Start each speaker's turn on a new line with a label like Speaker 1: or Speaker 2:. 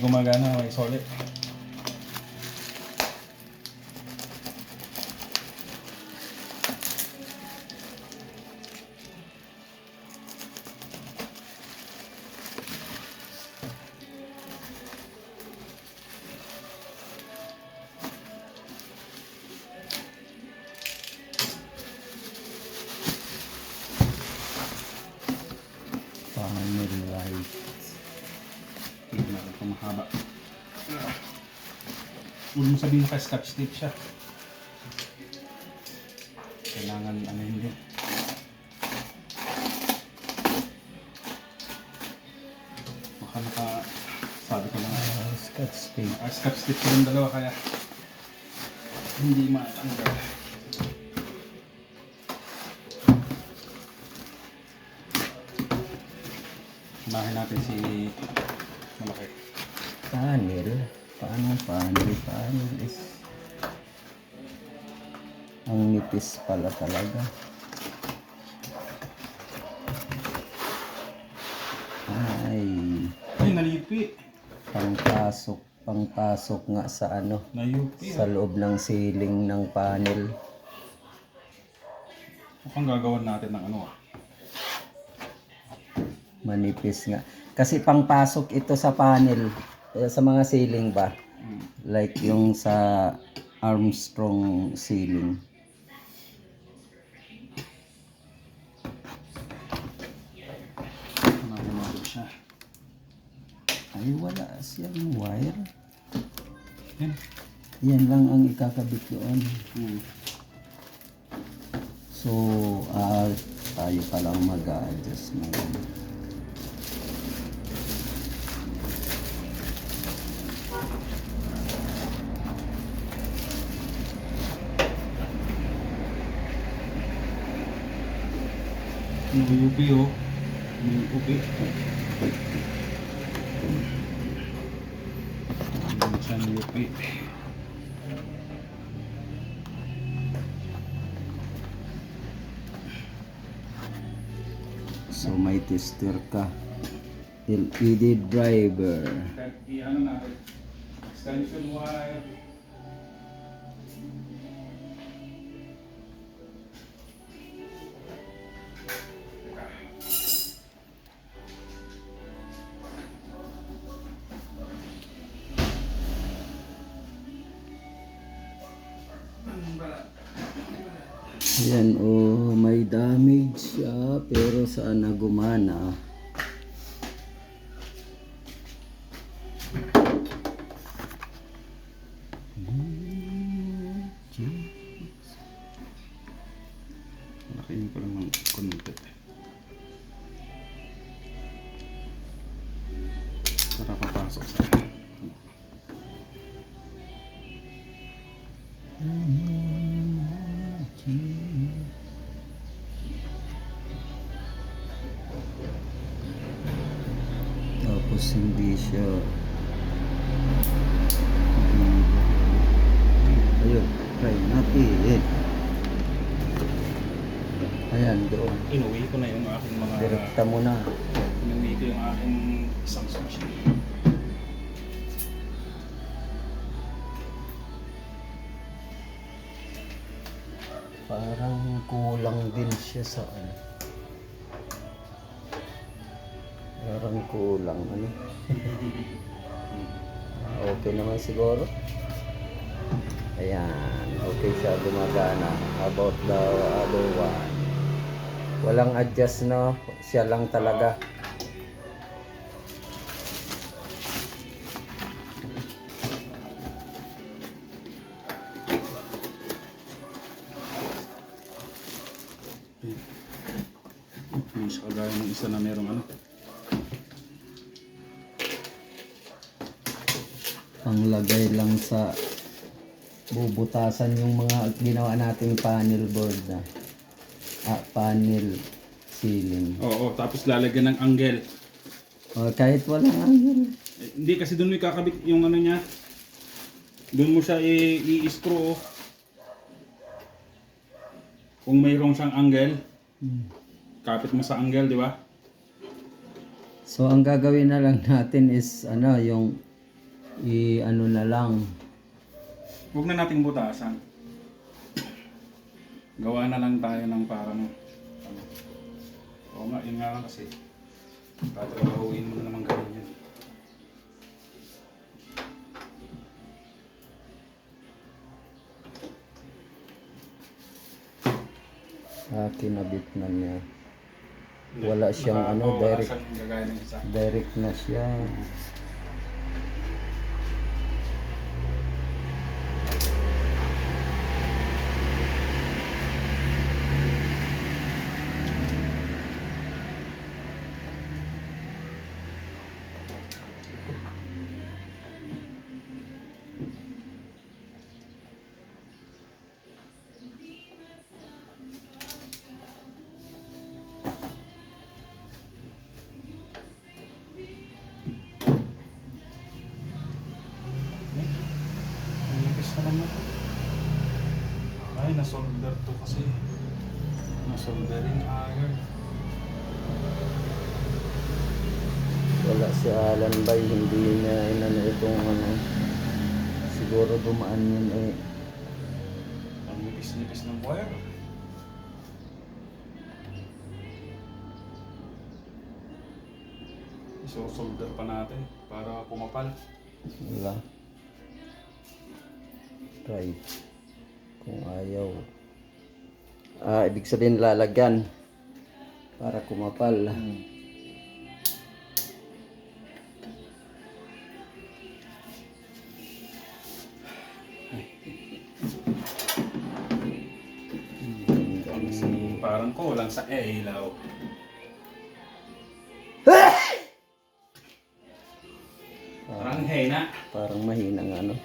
Speaker 1: gumagana, may solid.
Speaker 2: Panel light.
Speaker 1: Hindi na ito mahaba. Huwag mo sabihin ka scotch tape siya. Kailangan ano hindi. Baka sabi ko lang.
Speaker 2: Scotch tape.
Speaker 1: Scotch tape ko yung dalawa kaya hindi matanggal. Unahin natin si malaki.
Speaker 2: Panel? Paano panel? Panel is... Ang nipis pala talaga. Ay,
Speaker 1: Ay, nalipi.
Speaker 2: pangpasok nga sa ano,
Speaker 1: Nayupi.
Speaker 2: sa loob ng ceiling ng panel.
Speaker 1: Mukhang gagawin natin ng ano ah.
Speaker 2: Manipis nga. Kasi pangpasok ito sa panel, sa mga ceiling ba? Like yung sa Armstrong ceiling.
Speaker 1: Unahin natin siya.
Speaker 2: Ay, wala siyang wire.
Speaker 1: Yan.
Speaker 2: Yan lang ang ikakabit doon. So, tayo pa lang mag-a-adjust na yan.
Speaker 1: Nayupi oh. Nayupi. Ayan siya nayupi.
Speaker 2: So, may tester ka. LED driver.
Speaker 1: Ano natin? Extension wire.
Speaker 2: Ayan, oh, may damage siya, pero saan na gumana?
Speaker 1: Lakihin ko lang ng konti. Para papasok sa
Speaker 2: Tapos hindi siya... Ayun, try natin. Ayan, doon.
Speaker 1: inuwi ko na yung aking mga
Speaker 2: Direkta mo na.
Speaker 1: inuwi ko yung aking isang switch.
Speaker 2: Parang kulang din siya sa ano. Parang kulang ano. Okay naman siguro. Ayan, okay siya gumagana. About the other one. Walang adjust no, siya lang talaga.
Speaker 1: Hindi siya kagaya ng isa na merong ano.
Speaker 2: Panglagay lang sa bubutasan yung mga ginawa nating panel board na panel ceiling.
Speaker 1: Oo, tapos lalagyan ng angle.
Speaker 2: O, kahit walang angle.
Speaker 1: Hindi kasi doon mo ikakabit yung ano niya. Doon mo siya i-screw. Kung mayroong siyang angle, kapit mo sa angle, di ba?
Speaker 2: So ang gagawin na lang natin is ano yung ano na lang.
Speaker 1: Huwag na nating butasan. Gawa na lang tayo ng parang ano. Oo nga, yun nga lang kasi. Tatrabahuin mo na naman ganun yan.
Speaker 2: Kinabit na niya. Wala siyang ano,
Speaker 1: Wala
Speaker 2: direct,
Speaker 1: siyang gagaya ng isa.
Speaker 2: direct na siya.
Speaker 1: Ang nipis naman na. Ay, nasolder to kasi. Nasoldering iron.
Speaker 2: Wala si Alan Bay, hindi niya inano itong ano. Siguro dumaan yun eh.
Speaker 1: Ang nipis-nipis ng wire. Isosolder pa natin para pumapal.
Speaker 2: Wala. Try. Kung ayaw. Ibig sabihin lalagyan. Para kumapal.
Speaker 1: Parang kulang sa ilaw. Parang hena.
Speaker 2: Parang mahina nga ano.